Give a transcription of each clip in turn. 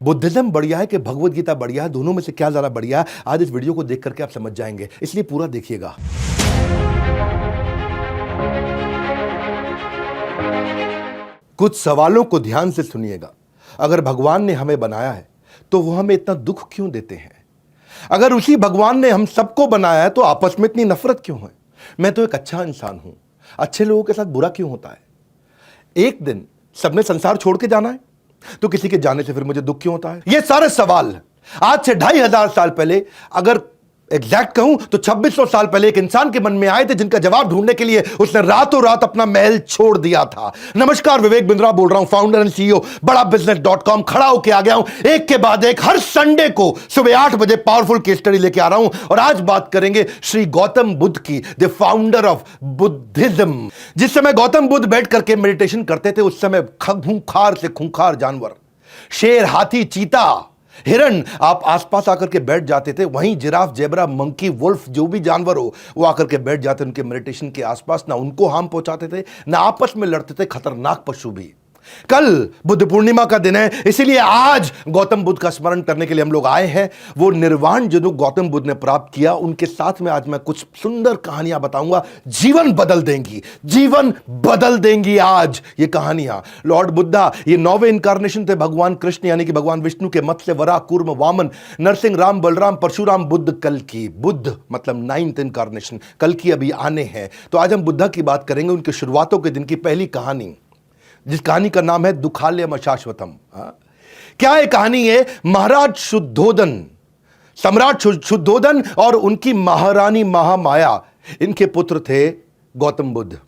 Buddhism बढ़िया है कि भगवत गीता बढ़िया है? दोनों में से क्या ज्यादा बढ़िया है? आज इस वीडियो को देख करके आप समझ जाएंगे, इसलिए पूरा देखिएगा। कुछ सवालों को ध्यान से सुनिएगा। अगर भगवान ने हमें बनाया है तो वो हमें इतना दुख क्यों देते हैं? अगर उसी भगवान ने हम सबको बनाया है तो आपस में इतनी नफरत क्यों है? मैं तो एक अच्छा इंसान हूं, अच्छे लोगों के साथ बुरा क्यों होता है? एक दिन सबने संसार छोड़ के जाना है, तो किसी के जाने से फिर मुझे दुख क्यों होता है? ये सारे सवाल आज से 2500 साल पहले, अगर एग्जैक्ट कहूं तो 2600 साल पहले एक इंसान के मन में आए थे, जिनका जवाब ढूंढने के लिए उसने रातों रात अपना महल छोड़ दिया था। नमस्कार, विवेक बिंद्रा बोल रहा हूं, फाउंडर एंड सीईओ बड़ा बिजनेस.com। खड़ा होके आ गया हूं एक के बाद एक, हर संडे को सुबह 8 बजे पावरफुल केस स्टडी लेके आ रहा हूं। और आज बात करेंगे श्री गौतम बुद्ध की, द फाउंडर ऑफ बुद्धिज्म। जिस समय गौतम बुद्ध बैठ करके मेडिटेशन करते थे, उस समय खूंखार से खूंखार जानवर, शेर, हाथी, चीता, हिरण आप आसपास आकर के बैठ जाते थे। वहीं जिराफ, जेबरा, मंकी, वुल्फ, जो भी जानवर हो वो आकर के बैठ जाते उनके मेडिटेशन के आसपास। ना उनको हार्म पहुंचाते थे, ना आपस में लड़ते थे। खतरनाक पशु भी। कल बुद्ध पूर्णिमा का दिन है, इसीलिए आज गौतम बुद्ध का स्मरण करने के लिए हम लोग आए हैं। वो निर्वाण जो गौतम बुद्ध ने प्राप्त किया, उनके साथ में आज मैं कुछ सुंदर कहानियां बताऊंगा। जीवन बदल देंगी, जीवन बदल देंगी आज ये कहानियां। लॉर्ड बुद्धा ये 9वें इनकारनेशन थे भगवान कृष्ण, यानी कि भगवान विष्णु के मत्स्य, वराह, कूर्म, वामन, नरसिंह, राम, बलराम, परशुराम, बुद्ध, कल्कि। बुद्ध मतलब 9th इनकारनेशन, कल्कि अभी आने हैं। तो आज हम बुद्धा की बात करेंगे, उनकी शुरुआतों के दिन की पहली कहानी, जिस कहानी का नाम है दुखालयम अशाश्वतम। क्या ये कहानी है? महाराज शुद्धोदन, सम्राट शुद्धोदन और उनकी महारानी महामाया, इनके पुत्र थे गौतम बुद्ध।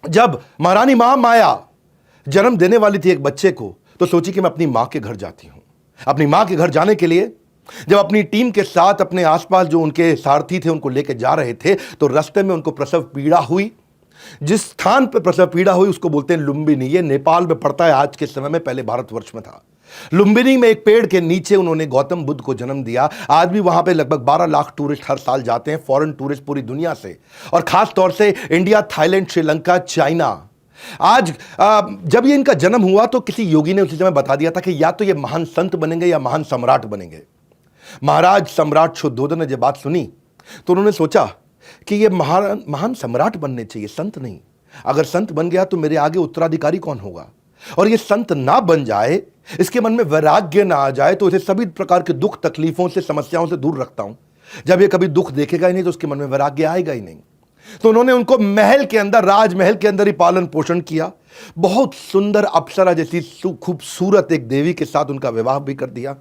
जब महारानी महामाया जन्म देने वाली थी एक बच्चे को, तो सोची कि मैं अपनी मां के घर जाती हूं। अपनी मां के घर जाने के लिए जब अपनी टीम के साथ अपने आसपास जो उनके सारथी थे उनको लेकर जा रहे थे, तो रास्ते में उनको प्रसव पीड़ा हुई। जिस स्थान पर प्रसव पीड़ा हुई उसको बोलते हैं लुम्बिनी। ये नेपाल में पड़ता है आज के समय में, पहले भारतवर्ष में था। लुम्बिनी में एक पेड़ के नीचे उन्होंने गौतम बुद्ध को जन्म दिया। आज भी वहां पे लगभग 12 लाख टूरिस्ट हर साल जाते हैं, फॉरेन टूरिस्ट पूरी दुनिया से, और खास तौर से इंडिया, थाईलैंड, श्रीलंका, चाइना। आज जब ये इनका जन्म हुआ तो किसी योगी ने उसी समय बता दिया था कि या तो ये महान संत बनेंगे या महान सम्राट बनेंगे। महाराज सम्राट शुद्धोदन ने जब बात सुनी तो उन्होंने सोचा कि ये महान सम्राट बनने चाहिए, संत नहीं। अगर संत बन गया तो मेरे आगे उत्तराधिकारी कौन होगा? और ये संत ना बन जाए, इसके मन में वैराग्य ना आ जाए, तो इसे सभी प्रकार के दुख, तकलीफों से, समस्याओं से दूर रखता हूं। जब ये कभी दुख देखेगा ही नहीं तो उसके मन में वैराग्य आएगा ही नहीं। तो उन्होंने उनको महल के अंदर, राजमहल के अंदर ही पालन पोषण किया। बहुत सुंदर अप्सरा जैसी खूबसूरत एक देवी के साथ उनका विवाह भी कर दिया।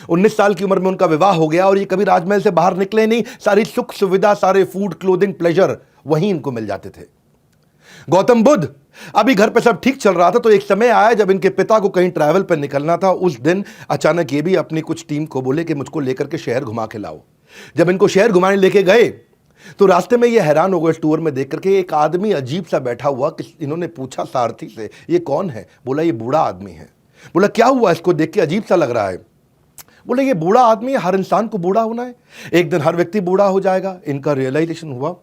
19 साल की उम्र में उनका विवाह हो गया और ये कभी राजमहल से बाहर निकले नहीं। सारी सुख सुविधा, सारे फूड, क्लोथिंग, प्लेजर वहीं इनको मिल जाते थे। गौतम बुद्ध अभी घर पे सब ठीक चल रहा था, तो एक समय आया जब इनके पिता को कहीं ट्रैवल पर निकलना था। उस दिन अचानक ये भी अपनी कुछ टीम को बोले कि मुझको लेकर के शहर घुमा के लाओ। जब इनको शहर घुमाने लेके गए तो रास्ते में ये हैरान हो गए टूर में देख करके, एक आदमी अजीब सा बैठा हुआ। इन्होंने पूछा सारथी से, ये कौन है? बोला ये बूढ़ा आदमी है। बोला क्या हुआ, इसको देख के अजीब सा लग रहा है? बोले ये बूढ़ा आदमी है, हर इंसान को बूढ़ा होना है, एक दिन हर व्यक्ति बूढ़ा हो जाएगा। इनका रियलाइजेशन हुआ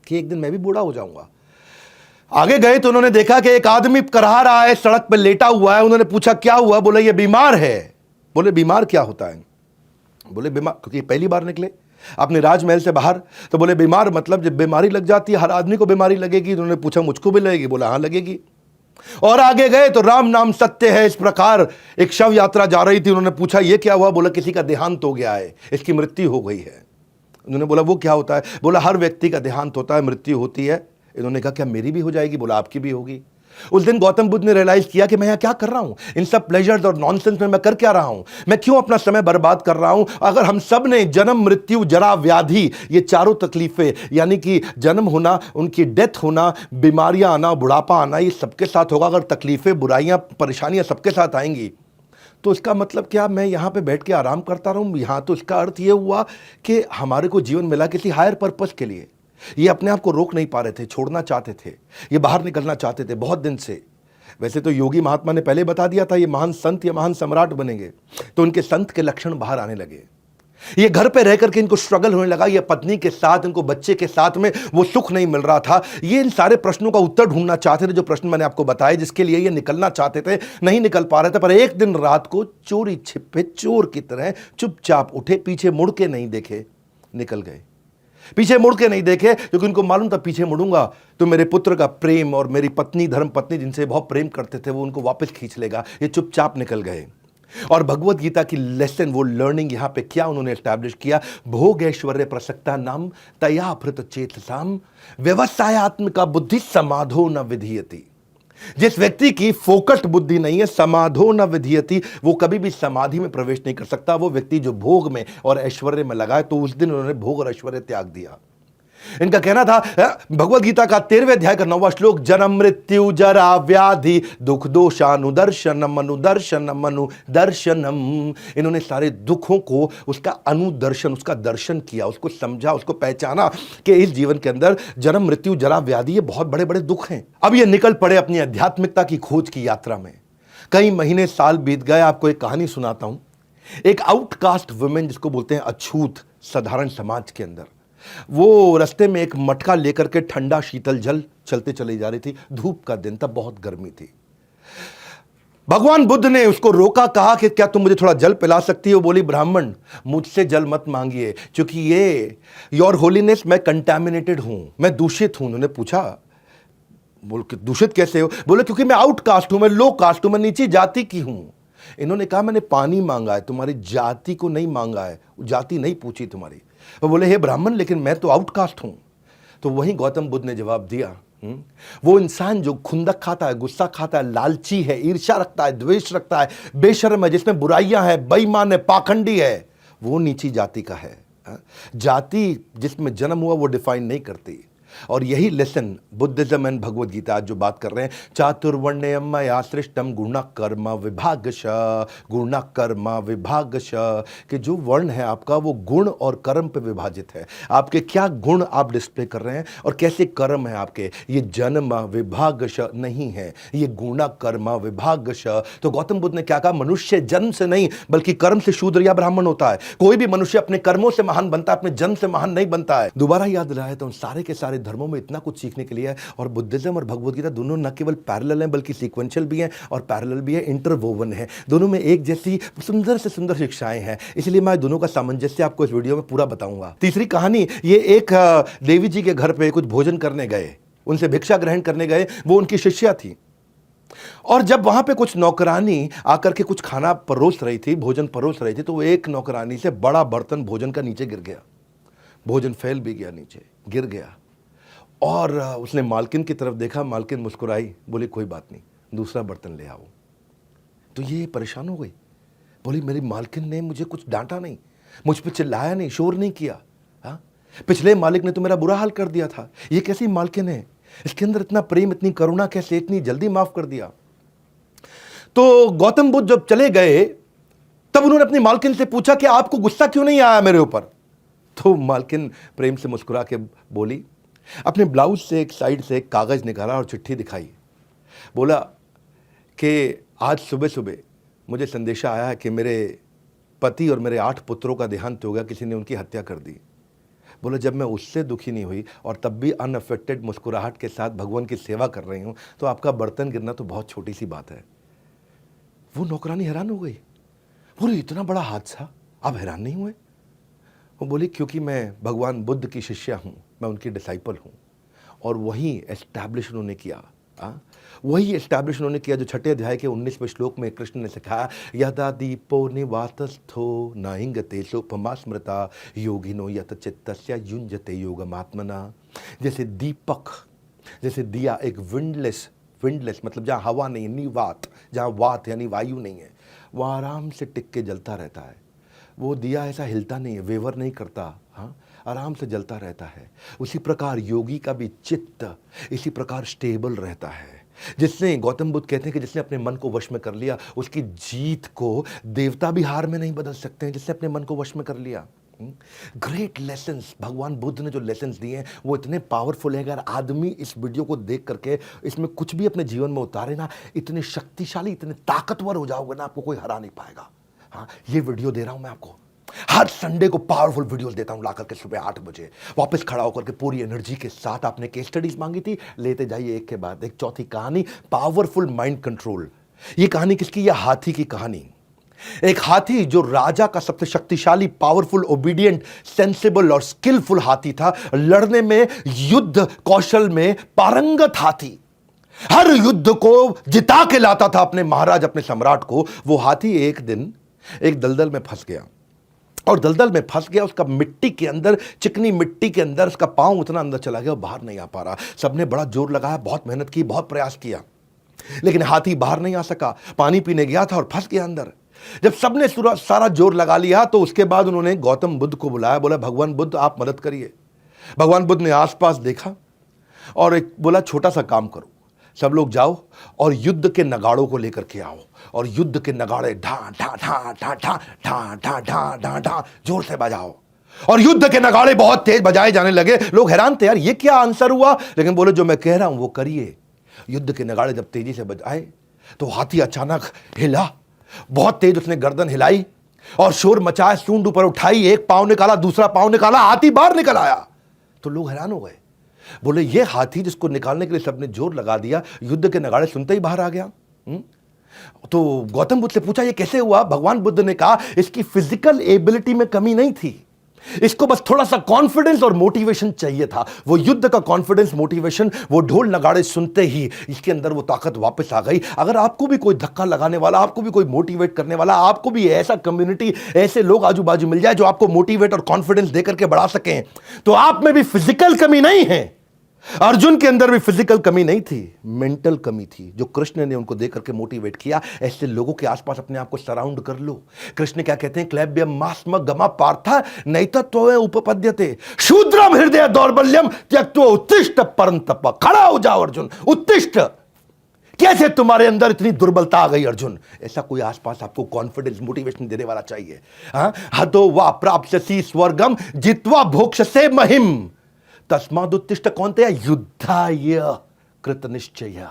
कि एक दिन मैं भी बूढ़ा हो जाऊंगा। आगे गए तो उन्होंने देखा कि एक आदमी करहा रहा है, सड़क पर लेटा हुआ है। उन्होंने पूछा क्या हुआ? बोले ये बीमार है। बोले बीमार क्या होता है? बोले बीमार, क्योंकि पहली बार निकले अपने राजमहल से बाहर, तो बोले बीमार मतलब जब बीमारी लग जाती है, हर आदमी को बीमारी लगेगी। उन्होंने पूछा मुझको भी लगेगी? बोला हाँ लगेगी। और आगे गए तो राम नाम सत्य है, इस प्रकार एक शव यात्रा जा रही थी। उन्होंने पूछा ये क्या हुआ? बोला किसी का देहांत हो गया है, इसकी मृत्यु हो गई है। उन्होंने बोला वो क्या होता है? बोला हर व्यक्ति का देहांत होता है, मृत्यु होती है। इन्होंने कहा क्या मेरी भी हो जाएगी? बोला आपकी भी होगी। उस दिन गौतम बुद्ध ने रियलाइज किया कि मैं यहां क्या कर रहा हूं, इन सब प्लेजर्स और नॉनसेंस में मैं कर क्या रहा हूं, मैं क्यों अपना समय बर्बाद कर रहा हूं? अगर हम सब ने जन्म, मृत्यु, जरा, व्याधि, ये चारों तकलीफें, यानी कि जन्म होना, उनकी डेथ होना, बीमारियां आना, बुढ़ापा आना, ये सबके साथ होगा। अगर तकलीफें, बुराइयां, परेशानियां सबके साथ आएंगी तो इसका मतलब क्या मैं यहां पे बैठ के आराम करता रहूं? यहां तो इसका अर्थ ये हुआ कि हमारे को जीवन मिला किसी हायर पर्पस के लिए। ये अपने आप को रोक नहीं पा रहे थे, छोड़ना चाहते थे, ये बाहर निकलना चाहते थे बहुत दिन से। वैसे तो योगी महात्मा ने पहले बता दिया था ये महान संत या महान सम्राट बनेंगे, तो उनके संत के लक्षण बाहर आने लगे। ये घर पे रह करके इनको स्ट्रगल होने लगा, ये पत्नी के साथ, इनको बच्चे के साथ में वो सुख नहीं मिल रहा था। ये इन सारे प्रश्नों का उत्तर ढूंढना चाहते थे, जो प्रश्न मैंने आपको बताए, जिसके लिए ये निकलना चाहते थे, नहीं निकल पा रहे थे। पर एक दिन रात को चोरी छिपे चोर की तरह चुपचाप उठे, पीछे मुड़ के नहीं देखे, निकल गए। पीछे मुड़ के नहीं देखे क्योंकि उनको मालूम था पीछे मुड़ूंगा तो मेरे पुत्र का प्रेम और मेरी पत्नी, धर्म पत्नी जिनसे बहुत प्रेम करते थे, वो उनको वापस खींच लेगा। ये चुपचाप निकल गए। और भगवत गीता की लेसन, वो लर्निंग यहां पे क्या उन्होंने एस्टैब्लिश किया, भोग ऐश्वर्य प्रसक्ता नाम तया भृत चेतसाम व्यवसायत्मिका बुद्धि समाधो न विधीयति। जिस व्यक्ति की फोकस्ड बुद्धि नहीं है, समाधो न विधीयति, वो कभी भी समाधि में प्रवेश नहीं कर सकता। वो व्यक्ति जो भोग में और ऐश्वर्य में लगा है, तो उस दिन उन्होंने भोग और ऐश्वर्य त्याग दिया। इनका कहना था, भगवत गीता का 13वें अध्याय का 9वां श्लोक, जन्म मृत्यु जरा व्याधि दुख दोषानुदर्शनम अनुदर्शनम अनुदर्शनम। इन्होंने सारे दुखों को, उसका अनुदर्शन, उसका दर्शन किया, उसको समझा, उसको पहचाना कि इस जीवन के अंदर जन्म मृत्यु जरा व्याधि ये बहुत बड़े बड़े दुख हैं। अब ये निकल पड़े अपनी आध्यात्मिकता की खोज की यात्रा में। कई महीने साल बीत गए। आपको एक कहानी सुनाता हूं। एक आउटकास्ट वुमेन, जिसको बोलते हैं अछूत साधारण समाज के अंदर, वो रास्ते में एक मटका लेकर के ठंडा शीतल जल चलते चली जा रही थी। धूप का दिन था, बहुत गर्मी थी। भगवान बुद्ध ने उसको रोका, कहा कि क्या तुम मुझे थोड़ा जल पिला सकती हो? बोली, ब्राह्मण मुझसे जल मत मांगिए, क्योंकि ये योर होलीनेस, मैं कंटामिनेटेड हूं, मैं दूषित हूं। उन्होंने पूछा, बोल के दूषित कैसे हो? बोले, क्योंकि मैं आउटकास्ट हूं, मैं लो कास्ट हूं, मैं नीची जाति की हूं। इन्होंने कहा, मैंने पानी मांगा है, तुम्हारी जाति को नहीं मांगा है, जाति नहीं पूछी तुम्हारी। वो बोले, हे ब्राह्मण, लेकिन मैं तो आउटकास्ट हूं। तो वहीं गौतम बुद्ध ने जवाब दिया, वो इंसान जो खुंदक खाता है, गुस्सा खाता है, लालची है, ईर्ष्या रखता है, द्वेष रखता है, बेशर्म है, जिसमें बुराइयां हैं, बेईमान है, पाखंडी है, वो नीची जाति का है। जाति जिसमें जन्म हुआ वो डिफाइन नहीं करती। और यही lesson Buddhism and Bhagavad Gita आज जो बात कर रहे हैं, चातुर्वर्ण्यम मया सृष्टम गुण कर्म विभागश, गुण कर्म विभागश, कि जो वर्ण है आपका वो गुण और कर्म पे विभाजित है। आपके क्या गुण आप डिस्प्ले कर रहे हैं और कैसे कर्म है आपके, ये जन्म विभागश नहीं है, ये गुण कर्म विभागश। तो गौतम बुद्ध ने क्या कहा, मनुष्य जन्म से नहीं बल्कि कर्म से शूद्र या ब्राह्मण होता है। कोई भी मनुष्य अपने कर्मों से महान बनता है, अपने जन्म से महान नहीं बनता है। दोबारा याद दिलाया तो सारे के सारे धर्मों में इतना कुछ सीखने के लिए है। और बुद्धिज्म और भगवद गीता दोनों न केवल पैरेलल हैं बल्कि सीक्वेंशियल भी हैं और पैरेलल भी है, इंटरवोवन है। दोनों में एक जैसी सुंदर से सुंदर शिक्षाएं हैं। इसलिए मैं दोनों का सामंजस्य आपको इस वीडियो में पूरा बताऊंगा। तीसरी कहानी, ये एक देवी जी के घर पे कुछ भोजन करने गए, उनसे भिक्षा ग्रहण करने गए। वो उनकी शिष्या थी। और जब वहां पे कुछ नौकरानी आकर के कुछ खाना परोस रही थी, भोजन परोस रही थी, तो एक नौकरानी से बड़ा बर्तन भोजन का नीचे गिर गया। भोजन फैल भी गया, नीचे गिर गया। और उसने मालकिन की तरफ देखा, मालकिन मुस्कुराई, बोली कोई बात नहीं, दूसरा बर्तन ले आओ। तो ये परेशान हो गई, बोली मेरी मालकिन ने मुझे कुछ डांटा नहीं, मुझ पे चिल्लाया नहीं, शोर नहीं किया। हाँ, पिछले मालिक ने तो मेरा बुरा हाल कर दिया था, ये कैसी मालकिन है, इसके अंदर इतना प्रेम, इतनी करुणा कैसे, इतनी जल्दी माफ कर दिया। तो गौतम बुद्ध जब चले गए तब उन्होंने अपनी मालकिन से पूछा कि आपको गुस्सा क्यों नहीं आया मेरे ऊपर? तो मालकिन प्रेम से मुस्कुरा के बोली, अपने ब्लाउज से एक साइड से एक कागज निकाला और चिट्ठी दिखाई। बोला कि आज सुबह सुबह मुझे संदेशा आया है कि मेरे पति और मेरे 8 पुत्रों का देहांत हो गया, किसी ने उनकी हत्या कर दी। बोला जब मैं उससे दुखी नहीं हुई और तब भी अनअफेक्टेड मुस्कुराहट के साथ भगवान की सेवा कर रही हूं, तो आपका बर्तन गिरना तो बहुत छोटी सी बात है। वो नौकरानी हैरान हो गई, बोले इतना बड़ा हादसा, आप हैरान नहीं हुए? वो बोली क्योंकि मैं भगवान बुद्ध की शिष्या हूँ, मैं उनकी डिसाइपल हूँ। और वही एस्टैब्लिश उन्होंने किया, वही एस्टैब्लिश उन्होंने किया जो 6 अध्याय के 19वें श्लोक में कृष्ण ने सिखाया, यदा दीपो निवातस्थो नाहिंगते सोपमा स्मृता योगिनो यत चित्तस्य युञ्जते योगमात्मना। जैसे दीपक, जैसे दिया, एक विंडलेस मतलब जहाँ हवा नहीं है, निवात, जहाँ वात यानी वायु नहीं है, वह आराम से टिक के जलता रहता है। वो दिया ऐसा हिलता नहीं है, वेवर नहीं करता, हाँ, आराम से जलता रहता है। उसी प्रकार योगी का भी चित्त इसी प्रकार स्टेबल रहता है। जिसने, गौतम बुद्ध कहते हैं कि जिसने अपने मन को वश में कर लिया, उसकी जीत को देवता भी हार में नहीं बदल सकते हैं, जिसने अपने मन को वश में कर लिया। ग्रेट लेसन्स, भगवान बुद्ध ने जो लेसन्स दिए हैं वो इतने पावरफुल है। अगर आदमी इस वीडियो को देख करके इसमें कुछ भी अपने जीवन में उतारे ना, इतने शक्तिशाली, इतने ताकतवर हो जाओगे ना, आपको कोई हरा नहीं पाएगा। हाँ, ये वीडियो दे रहा हूं मैं आपको, हर संडे को पावरफुल वीडियोस देता हूं ला करके सुबह 8 बजे, वापस खड़ा होकर के पूरी एनर्जी के साथ। आपने केस स्टडीज मांगी थी, लेते जाइए एक के बाद एक। चौथी कहानी, पावरफुल माइंड कंट्रोल। ये कहानी किसकी? यह हाथी की कहानी। एक हाथी जो राजा का सबसे शक्तिशाली, पावरफुल, ओबीडियंट, सेंसिबल और स्किलफुल हाथी था, लड़ने में, युद्ध कौशल में पारंगत हाथी, हर युद्ध को जिता के लाता था अपने महाराज, अपने सम्राट को। वो हाथी एक दिन एक दलदल में फंस गया, और दलदल में फंस गया। उसका मिट्टी के अंदर, चिकनी मिट्टी के अंदर उसका पांव उतना अंदर चला गया, बाहर नहीं आ पा रहा। सबने बड़ा जोर लगाया, बहुत मेहनत की, बहुत प्रयास किया, लेकिन हाथी बाहर नहीं आ सका। पानी पीने गया था और फंस गया अंदर। जब सबने सारा जोर लगा लिया तो उसके बाद उन्होंने गौतम बुद्ध को बुलाया, बोला भगवान बुद्ध आप मदद करिए। भगवान बुद्ध ने आसपास देखा और एक बोला छोटा सा काम करो, सब लोग जाओ और युद्ध के नगाड़ों को लेकर के आओ, और युद्ध के नगाड़े ढा ढा ढा ढा ढा ढा ढा ढा ढा ढा जोर से बजाओ। और युद्ध के नगाड़े बहुत तेज बजाए जाने लगे। लोग हैरान थे, यार ये क्या आंसर हुआ, लेकिन बोले जो मैं कह रहा हूं वो करिए। युद्ध के नगाड़े जब तेजी से बजाए तो हाथी अचानक हिला, बहुत तेज उसने गर्दन हिलाई और शोर मचाया, सूंड ऊपर उठाई, एक पांव निकाला, दूसरा पांव निकाला, हाथी बाहर निकल आया। तो लोग हैरान हो गए, बोले ये हाथी जिसको निकालने के लिए सबने जोर लगा दिया, युद्ध के नगाड़े सुनते ही बाहर आ गया। तो गौतम बुद्ध से पूछा ये कैसे हुआ? भगवान बुद्ध ने कहा इसकी फिजिकल एबिलिटी में कमी नहीं थी, इसको बस थोड़ा सा कॉन्फिडेंस और मोटिवेशन चाहिए था। वो युद्ध का कॉन्फिडेंस, मोटिवेशन, वो ढोल नगाड़े सुनते ही इसके अंदर वो ताकत वापस आ गई। अगर आपको भी कोई धक्का लगाने वाला, आपको भी कोई मोटिवेट करने वाला, आपको भी ऐसा कम्युनिटी, ऐसे लोग आजू बाजू मिल जाए जो आपको मोटिवेट और कॉन्फिडेंस देकर के बढ़ा सकें, तो आप में भी फिजिकल कमी नहीं है। अर्जुन के अंदर भी फिजिकल कमी नहीं थी, मेंटल कमी थी, जो कृष्ण ने उनको देकर के मोटिवेट किया। ऐसे लोगों के आसपास अपने आप को सराउंड कर लो। कृष्ण क्या कहते हैं? क्लैब्यम मास्म गमा पार्था नैतत्व उपपद्यते शूद्रम हृदय दौर्बल्यम त्यक्त्वा उत्तिष्ठ परंतप। खड़ा हो जाओ अर्जुन, उत्तिष्ठ। कैसे तुम्हारे अंदर इतनी दुर्बलता आ गई अर्जुन? ऐसा कोई आसपास आपको कॉन्फिडेंस, मोटिवेशन देने वाला चाहिए। हतो वा प्राप्स्यसि स्वर्गम जित्वा भोक्ष्यसे महिम तस्मादुत्तिष्ठ। कौन थे? युद्धाय कृत निश्चय।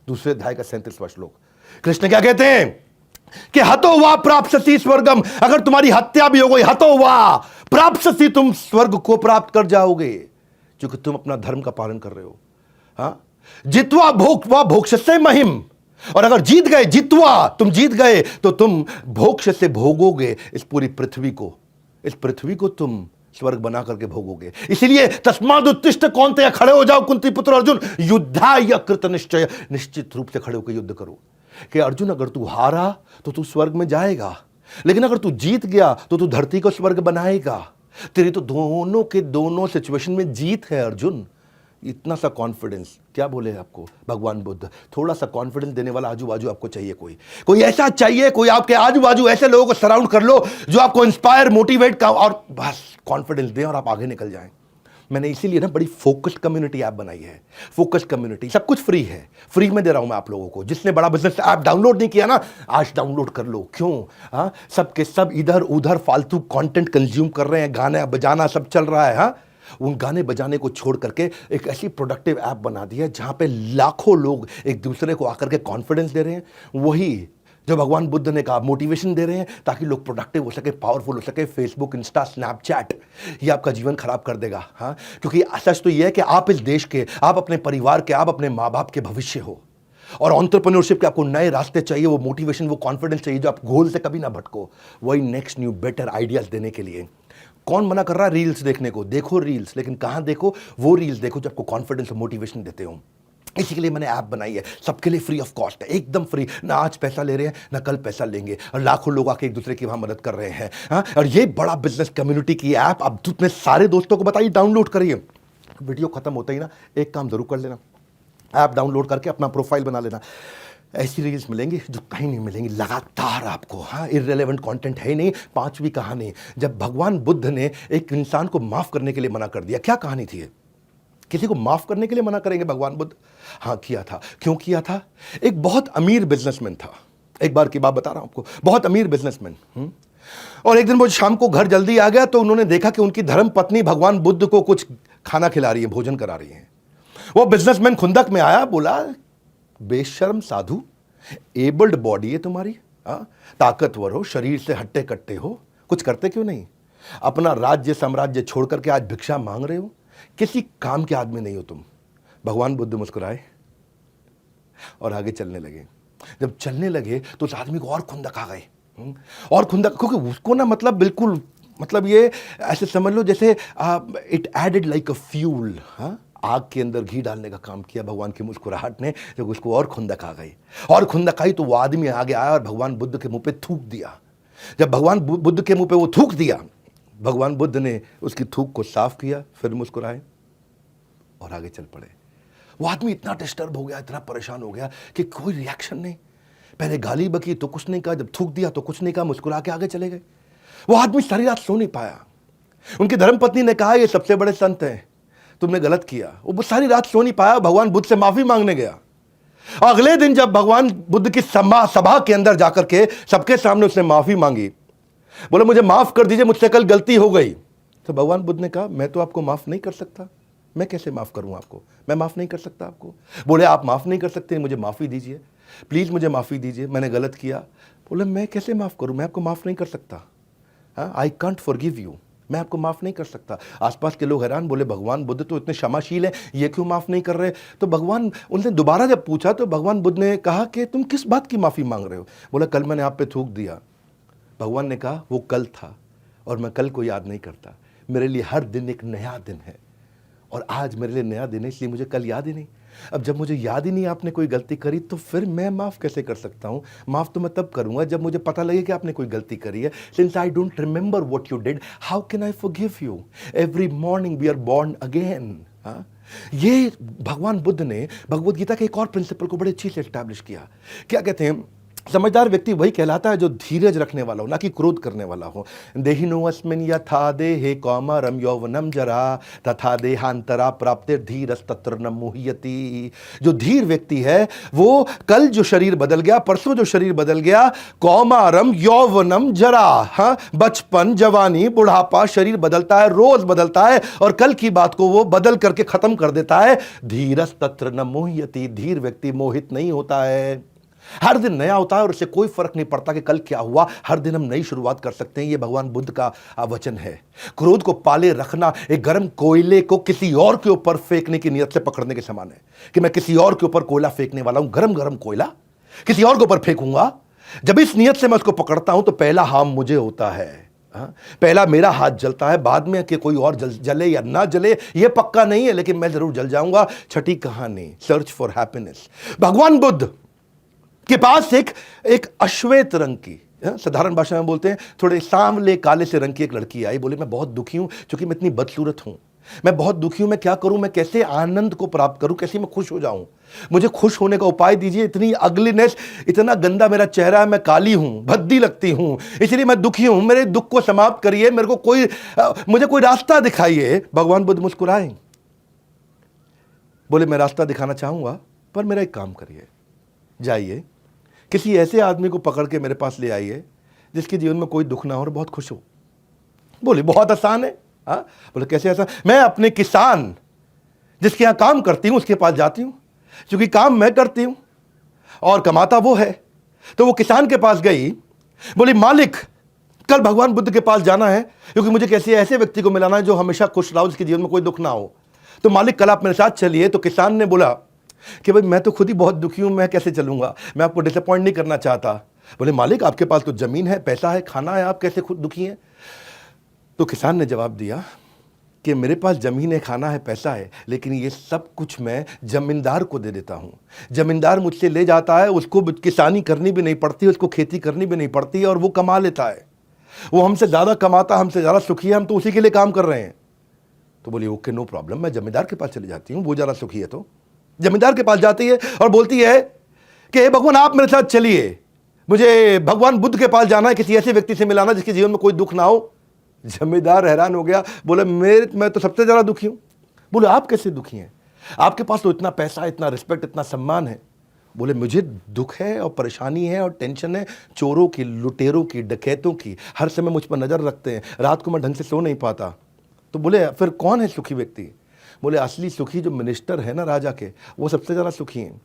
दूसरे अध्याय का 37वां श्लोक। कृष्ण क्या कहते हैं कि हतो वा प्राप्स्यसि स्वर्गम, अगर तुम्हारी हत्या भी हो गई, हतो वा प्राप्स्यसि, तुम स्वर्ग को प्राप्त कर जाओगे, क्योंकि तुम अपना धर्म का पालन कर रहे हो। जित्वा भोक्त्वा भोक्ष्यसे महिम, और अगर जीत गए, जित्वा तुम जीत गए, तो तुम भोक्ष से भोगोगे इस पूरी पृथ्वी को, इस पृथ्वी को तुम स्वर्ग बना करके भोगोगे। इसलिए तस्माद उत्तिष्ठ, कौन थे? खड़े हो जाओ कुंती पुत्र अर्जुन, युद्धाय कृत निश्चय, निश्चित रूप से खड़े होकर युद्ध करो। कि अर्जुन अगर तू हारा तो तू स्वर्ग में जाएगा, लेकिन अगर तू जीत गया तो तू धरती को स्वर्ग बनाएगा। तेरी तो दोनों के दोनों सिचुएशन में जीत है अर्जुन। इतना सा कॉन्फिडेंस, क्या बोले आपको भगवान बुद्ध? थोड़ा सा कॉन्फिडेंस देने वाला आजू बाजू आपको चाहिए, कोई ऐसा चाहिए, कोई आपके आजू बाजू ऐसे लोगों को सराउंड कर लो जो आपको इंस्पायर, मोटिवेट का और बस कॉन्फिडेंस दें और आप आगे निकल जाएं। मैंने इसीलिए ना बड़ी फोकस्ड कम्युनिटी ऐप बनाई है। फोकस्ड कम्युनिटी, सब कुछ फ्री है, फ्री में दे रहा हूं मैं आप लोगों को। जिसने बड़ा बिजनेस ऐप डाउनलोड नहीं किया ना, आज डाउनलोड कर लो। क्यों? सबके सब इधर उधर फालतू कंटेंट कंज्यूम कर रहे हैं, गाना बजाना सब चल रहा है। उन गाने बजाने को छोड़ करके एक ऐसी प्रोडक्टिव ऐप बना दी है जहां पे लाखों लोग एक दूसरे को आकर के कॉन्फिडेंस दे रहे हैं। वही जो भगवान बुद्ध ने कहा, मोटिवेशन दे रहे हैं ताकि लोग प्रोडक्टिव हो सके, पावरफुल हो सके। फेसबुक, इंस्टा, स्नैपचैट ये आपका जीवन खराब कर देगा। क्योंकि सच तो ये है कि आप इस देश के, आप अपने परिवार के, आप अपने माँ बाप के भविष्य हो। और एंटरप्रेन्योरशिप के आपको नए रास्ते चाहिए, वो मोटिवेशन, वो कॉन्फिडेंस चाहिए जो आप गोल से कभी ना भटको। वही नेक्स्ट न्यू बेटर आइडियाज देने के लिए। कौन मना कर रहा है रील्स देखने को? देखो रील्स, लेकिन कहां देखो? वो रील्स देखो जो आपको कॉन्फिडेंस और मोटिवेशन देते हो। इसी के लिए मैंने ऐप बनाई है, सबके लिए फ्री ऑफ कॉस्ट है, एकदम फ्री। ना आज पैसा ले रहे हैं, ना कल पैसा लेंगे, और लाखों लोग आके एक दूसरे की वहां मदद कर रहे हैं। और ये बड़ा बिजनेस कम्युनिटी की ऐप आप अपने सारे दोस्तों को बताइए, डाउनलोड करिए। वीडियो खत्म होता ही ना एक काम जरूर कर लेना, ऐप डाउनलोड करके अपना प्रोफाइल बना लेना। ऐसी रील्स मिलेंगी जो कहीं नहीं मिलेंगी लगातार आपको। इररिलेवेंट कंटेंट है ही नहीं। 5वीं कहानी, जब भगवान बुद्ध ने एक इंसान को माफ करने के लिए मना कर दिया, क्या कहानी थी? किसी को माफ करने के लिए मना करेंगे भगवान बुद्ध? किया था। क्यों किया था? एक बहुत अमीर बिजनेसमैन था, एक बार की बात बता रहा हूं आपको, बहुत अमीर बिजनेसमैन। और एक दिन वो शाम को घर जल्दी आ गया तो उन्होंने देखा कि उनकी धर्म पत्नी भगवान बुद्ध को कुछ खाना खिला रही है, भोजन करा रही है। वो बिजनेसमैन खुंदक में आया, बोला बेशर्म साधु, एबल्ड बॉडी है तुम्हारी, ताकतवर हो, शरीर से हट्टे कट्टे हो, कुछ करते क्यों नहीं? अपना राज्य साम्राज्य छोड़ करके आज भिक्षा मांग रहे हो, किसी काम के आदमी नहीं हो तुम। भगवान बुद्ध मुस्कुराए और आगे चलने लगे। जब चलने लगे तो उस आदमी को और खुंदक आ गए, और खुंदक, क्योंकि उसको ना मतलब बिल्कुल मतलब ये ऐसे समझ लो जैसे it added like a fuel, आग के अंदर घी डालने का काम किया भगवान की मुस्कुराहट ने। जब उसको और खुंदक आ गई, और खुंदक आई तो वो आदमी आगे आया और भगवान बुद्ध के मुंह पे थूक दिया। जब भगवान बुद्ध के मुंह पे वो थूक दिया, भगवान बुद्ध ने उसकी थूक को साफ किया, फिर मुस्कुराए और आगे चल पड़े। वो आदमी इतना डिस्टर्ब हो गया, इतना परेशान हो गया कि कोई रिएक्शन नहीं। पहले गाली बकी तो कुछ नहीं कहा, जब थूक दिया तो कुछ नहीं कहा, मुस्कुरा के आगे चले गए। वो आदमी सारी रात सो नहीं पाया। उनकी धर्मपत्नी ने कहा ये सबसे बड़े संत हैं, तुमने गलत किया। वो सारी रात सो नहीं पाया, भगवान बुद्ध से माफी मांगने गया। अगले दिन जब भगवान बुद्ध की सभा के अंदर जाकर के सबके सामने उसने माफी मांगी, बोले मुझे माफ कर दीजिए, मुझसे कल गलती हो गई। तो भगवान बुद्ध ने कहा मैं तो आपको माफ नहीं कर सकता, मैं कैसे माफ करूं आपको, मैं माफ नहीं कर सकता आपको। बोले आप माफ नहीं कर सकते, मुझे माफी दीजिए, प्लीज मुझे माफी दीजिए, मैंने गलत किया। बोले मैं कैसे माफ करूं, मैं आपको माफ नहीं कर सकता, आई कांट फॉरगिव यू, मैं आपको माफ नहीं कर सकता। आसपास के लोग हैरान, बोले भगवान बुद्ध तो इतने क्षमाशील हैं, ये क्यों माफ नहीं कर रहे। तो भगवान उनसे दोबारा जब पूछा तो भगवान बुद्ध ने कहा कि तुम किस बात की माफी मांग रहे हो। बोला कल मैंने आप पे थूक दिया। भगवान ने कहा वो कल था और मैं कल को याद नहीं करता, मेरे लिए हर दिन एक नया दिन है, और आज मेरे लिए नया दिन है, इसलिए मुझे कल याद ही नहीं। अब जब मुझे याद ही नहीं आपने कोई गलती करी, तो फिर मैं माफ़ कैसे कर सकता हूँ। माफ़ तो मैं तब करूँगा जब मुझे पता लगे कि आपने कोई गलती करी है। Since I don't remember what you did, how can I forgive you. Every morning we are born again. ये भगवान बुद्ध ने भगवद गीता के एक और प्रिंसिपल को बड़े अच्छी से एस्टैब्लिश किया। क्या कहते हैं, समझदार व्यक्ति वही कहलाता है जो धीरज रखने वाला हो, ना कि क्रोध करने वाला हो। देहिनो अस्मिन् यथा देहे कौमारम यौवनम जरा तथा देहांतरा प्राप्ति धीरस तत्र न मुह्यति। जो धीर व्यक्ति है वो कल जो शरीर बदल गया, परसों जो शरीर बदल गया, कौमारम यौवनम जरा, बचपन जवानी बुढ़ापा शरीर बदलता है, रोज बदलता है, और कल की बात को वो बदल करके खत्म कर देता है। धीरस तत्र न मुह्यति, धीर व्यक्ति मोहित नहीं होता है। हर दिन नया होता है और उससे कोई फर्क नहीं पड़ता कि कल क्या हुआ, हर दिन हम नई शुरुआत कर सकते हैं। ये भगवान बुद्ध का वचन है। क्रोध को पाले रखना एक गर्म कोयले को किसी और के ऊपर फेंकने की नियत से पकड़ने के समान है कि मैं किसी और के ऊपर कोयला फेंकने वाला हूं, गरम गरम कोयला किसी और के ऊपर फेंकूंगा। जब इस नियत से मैं उसको पकड़ता हूं तो पहला हार्म मुझे होता है, पहला मेरा हाथ जलता है, बाद में कि कोई और जले या ना जले ये पक्का नहीं है, लेकिन मैं जरूर जल जाऊंगा। छठी कहानी, सर्च फॉर हैप्पीनेस। भगवान बुद्ध के पास एक अश्वेत रंग की, साधारण भाषा में बोलते हैं थोड़े सांवले काले से रंग की एक लड़की आई। बोले मैं बहुत दुखी हूं क्योंकि मैं इतनी बदसूरत हूं, मैं बहुत दुखी हूं, मैं क्या करूं, मैं कैसे आनंद को प्राप्त करूं, कैसे मैं खुश हो जाऊं, मुझे खुश होने का उपाय दीजिए। इतनी अगलीनेस, इतना गंदा मेरा चेहरा है, मैं काली हूं, भद्दी लगती हूं, इसलिए मैं दुखी हूं, मेरे दुख को समाप्त करिए, मेरे को मुझे कोई रास्ता दिखाइए। भगवान बुद्ध मुस्कुराए, बोले मैं रास्ता दिखाना चाहूंगा, पर मेरा एक काम करिए, जाइए किसी ऐसे आदमी को पकड़ के मेरे पास ले आइए जिसके जीवन में कोई दुख ना हो और बहुत खुश हो। बोले बहुत आसान है। बोले कैसे आसान? मैं अपने किसान जिसके यहां काम करती हूं उसके पास जाती हूं, क्योंकि काम मैं करती हूं और कमाता वो है। तो वो किसान के पास गई, बोली मालिक कल भगवान बुद्ध के पास जाना है क्योंकि मुझे किसी ऐसे व्यक्ति को मिलाना है जो हमेशा खुश रहा हो, जिसके जीवन में कोई दुख ना हो। तो मालिक कल आप मेरे साथ चलिए। तो किसान ने बोला कि भाई मैं तो खुद ही बहुत दुखी हूं, मैं कैसे चलूंगा, मैं आपको डिसअपॉइंट नहीं करना चाहता। बोले मालिक आपके पास तो जमीन है, पैसा है, खाना है, आप कैसे खुद दुखी हैं। तो किसान ने जवाब दिया कि मेरे पास जमीन है, खाना है, पैसा है, लेकिन ये सब कुछ मैं जमींदार को दे देता हूं। जमींदार मुझसे ले जाता है, उसको किसानी करनी भी नहीं पड़ती, उसको खेती करनी भी नहीं पड़ती, और वो कमा लेता है। वो हमसे ज़्यादा कमाता, हमसे ज़्यादा सुखी है, हम तो उसी के लिए काम कर रहे हैं। तो बोली ओके नो प्रॉब्लम, मैं जमींदार के पास चली जाती हूँ, वो ज़्यादा सुखी है। तो जमींदार के पास जाती है और बोलती है कि भगवान आप मेरे साथ चलिए, मुझे भगवान बुद्ध के पास जाना है, किसी ऐसे व्यक्ति से मिलाना जिसके जीवन में कोई दुख ना हो। जमींदार हैरान हो गया, बोले मैं तो सबसे ज्यादा दुखी हूं। बोले आप कैसे दुखी हैं, आपके पास तो इतना पैसा, इतना रिस्पेक्ट, इतना सम्मान है। बोले मुझे दुख है और परेशानी है और टेंशन है, चोरों की, लुटेरों की, डकैतों की, हर समय मुझ पर नजर रखते हैं, रात को मैं ढंग से सो नहीं पाता। तो बोले फिर कौन है सुखी व्यक्ति। बोले असली सुखी जो मिनिस्टर है ना राजा के, वो सबसे ज़्यादा सुखी हैं।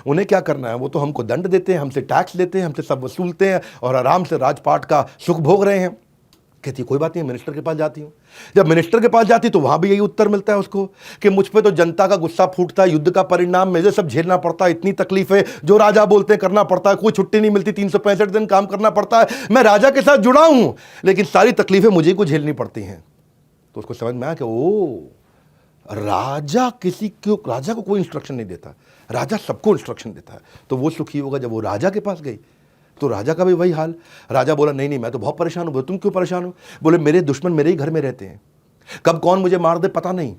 उन्हें क्या करना है, वो तो हमको दंड देते हैं, हमसे टैक्स लेते हैं, हमसे सब वसूलते हैं और आराम से राजपाट का सुख भोग रहे हैं। कहती है कोई बात नहीं, मिनिस्टर के पास जाती हूँ। जब मिनिस्टर के पास जाती तो वहां भी यही उत्तर मिलता है उसको कि मुझ पे तो जनता का गुस्सा फूटता है, युद्ध का परिणाम मुझे सब झेलना पड़ता है, इतनी तकलीफें जो राजा बोलते हैं करना पड़ता है, कोई छुट्टी नहीं मिलती, 365 दिन काम करना पड़ता है, मैं राजा के साथ जुड़ा हूं लेकिन सारी तकलीफें मुझे को झेलनी पड़ती हैं। तो उसको समझ में आया कि ओ, राजा राजा को कोई इंस्ट्रक्शन नहीं देता, राजा सबको इंस्ट्रक्शन देता है। तो वो सुखी होगा। जब वो राजा के पास गई तो राजा का भी वही हाल। राजा बोला नहीं नहीं मैं तो बहुत परेशान हूं। बोले तुम क्यों परेशान हो? बोले मेरे दुश्मन मेरे ही घर में रहते हैं, कब कौन मुझे मार दे पता नहीं,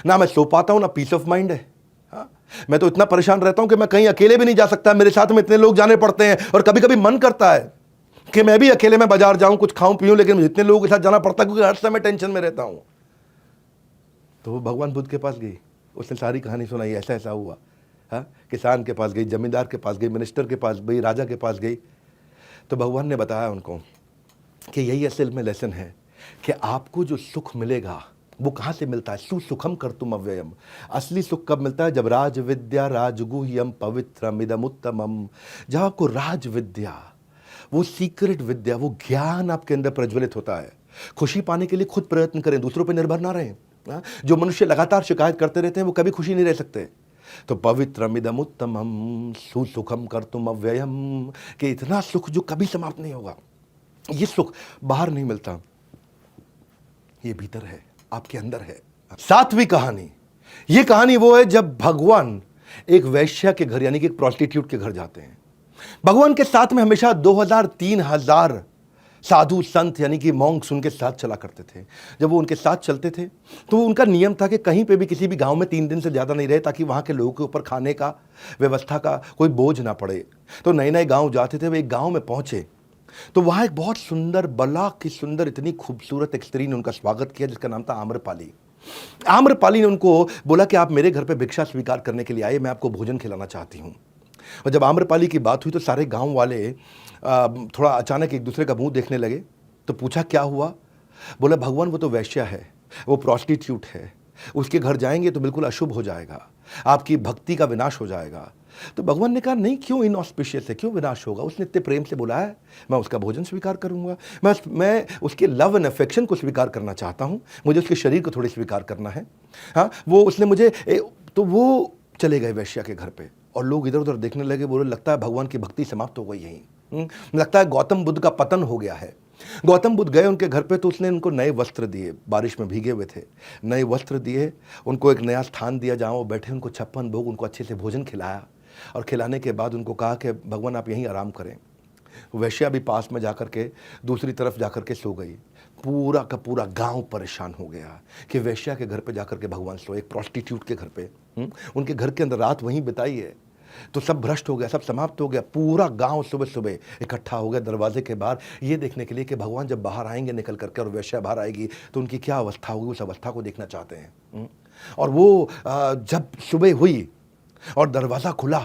ना मैं सो पाता हूं ना पीस ऑफ माइंड है। हाँ? मैं तो इतना परेशान रहता हूं कि मैं कहीं अकेले भी नहीं जा सकता, मेरे साथ में इतने लोग जाने पड़ते हैं और कभी कभी मन करता है कि मैं भी अकेले में बाजार जाऊं, कुछ खाऊं पीऊं, लेकिन इतने लोगों के साथ जाना पड़ता है क्योंकि हर समय टेंशन में रहता हूं। तो वो भगवान बुद्ध के पास गई, उसने सारी कहानी सुनाई, ऐसा ऐसा हुआ। हाँ, किसान के पास गई, जमींदार के पास गई, मिनिस्टर के पास गई, राजा के पास गई। तो भगवान ने बताया उनको कि यही असल में लेसन है कि आपको जो सुख मिलेगा वो कहाँ से मिलता है? सुसुखम कर्तुम अव्ययम। असली सुख कब मिलता है? जब राज विद्या राजगुह्यम पवित्रम उत्तमम। जब आपको राज विद्या, वो सीक्रेट विद्या, वो ज्ञान आपके अंदर प्रज्वलित होता है। खुशी पाने के लिए खुद प्रयत्न करें, दूसरों पर निर्भर ना रहें। जो मनुष्य लगातार शिकायत करते रहते हैं वो कभी खुशी नहीं रह सकते। तो पवित्रमिदम उत्तमम सुसुखम कर्तुम अव्ययम, कि इतना सुख जो कभी समाप्त नहीं होगा। ये सुख बाहर नहीं मिलता, ये भीतर है, आपके अंदर है। सातवीं कहानी, ये कहानी वो है जब भगवान एक वैश्या के घर यानी कि एक प्रोस्टिट्यूट के घर जाते हैं। भगवान के साथ में हमेशा 2000-3000 साधु संत यानी कि मॉन्क्स उनके साथ चला करते थे। जब वो उनके साथ चलते थे तो उनका नियम था कि कहीं पे भी किसी भी गांव में 3 दिन से ज़्यादा नहीं रहे, ताकि वहाँ के लोगों के ऊपर खाने का व्यवस्था का कोई बोझ ना पड़े। तो नए नए गांव जाते थे। वे एक गांव में पहुँचे तो वहाँ एक बहुत सुंदर, बला की सुंदर, इतनी खूबसूरत एक स्त्री ने उनका स्वागत किया जिसका नाम था आम्रपाली। आम्रपाली ने उनको बोला कि आप मेरे घर पर भिक्षा स्वीकार करने के लिए आए, मैं आपको भोजन खिलाना चाहती हूँ। और जब आम्रपाली की बात हुई तो सारे गांव वाले थोड़ा अचानक एक दूसरे का मुंह देखने लगे। तो पूछा क्या हुआ? बोला भगवान वो तो वैश्या है, वो प्रोस्टिट्यूट है, उसके घर जाएंगे तो बिल्कुल अशुभ हो जाएगा, आपकी भक्ति का विनाश हो जाएगा। तो भगवान ने कहा नहीं, क्यों इनऑस्पिशियस है, क्यों विनाश होगा? उसने इतने प्रेम से बोला है, मैं उसका भोजन स्वीकार करूंगा, मैं उसके लव एंड अफेक्शन को स्वीकार करना चाहता हूं, मुझे उसके शरीर को थोड़ी स्वीकार करना है। हाँ, वो उसने मुझे तो वो चले गए वैश्या के घर पे और लोग इधर उधर देखने लगे। बोले लगता है भगवान की भक्ति समाप्त हो गई यहीं, लगता है गौतम बुद्ध का पतन हो गया है। गौतम बुद्ध गए उनके घर पे तो उसने उनको नए वस्त्र दिए, बारिश में भीगे हुए थे, नए वस्त्र दिए, उनको एक नया स्थान दिया जहाँ वो बैठे, उनको 56 भोग, उनको अच्छे से भोजन खिलाया और खिलाने के बाद उनको कहा कि भगवान आप यहीं आराम करें। वैश्या भी पास में जाकर के दूसरी तरफ जाकर के सो गई। पूरा का पूरा गांव परेशान हो गया कि वैश्या के घर पे जाकर के भगवान सोए, एक प्रोस्टिट्यूट के घर पे। उनके घर के अंदर रात वहीं बिताई है। तो सब भ्रष्ट हो गया, सब समाप्त हो गया। पूरा गांव सुबह सुबह इकट्ठा हो गया दरवाजे के बाहर ये देखने के लिए कि भगवान जब बाहर आएंगे निकल करके और वैश्या बाहर आएगी तो उनकी क्या अवस्था होगी, उस अवस्था को देखना चाहते हैं। और वो जब सुबह हुई और दरवाज़ा खुला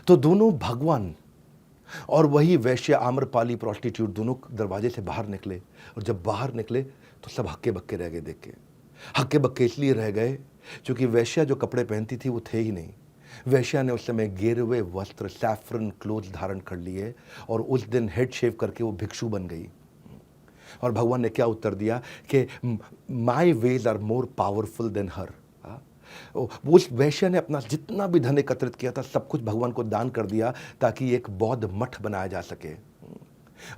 तो दोनों भगवान और वही वैश्य आम्रपाली प्रोस्टिट्यूट दोनों दरवाजे से बाहर निकले। और जब बाहर निकले तो सब हक्के बक्के रह गए देख के। हक्के बक्के इसलिए रह गए क्योंकि वैश्या जो कपड़े पहनती थी वो थे ही नहीं। वैश्या ने उस समय गेरुए वस्त्र, सैफरन क्लोथ धारण कर लिए और उस दिन हेड शेव करके वो भिक्षु बन गई। और भगवान ने क्या उत्तर दिया कि my wage are more powerful than her. उस वैश्य ने अपना जितना भी धन एकत्रित किया था सब कुछ भगवान को दान कर दिया ताकि एक बौद्ध मठ बनाया जा सके।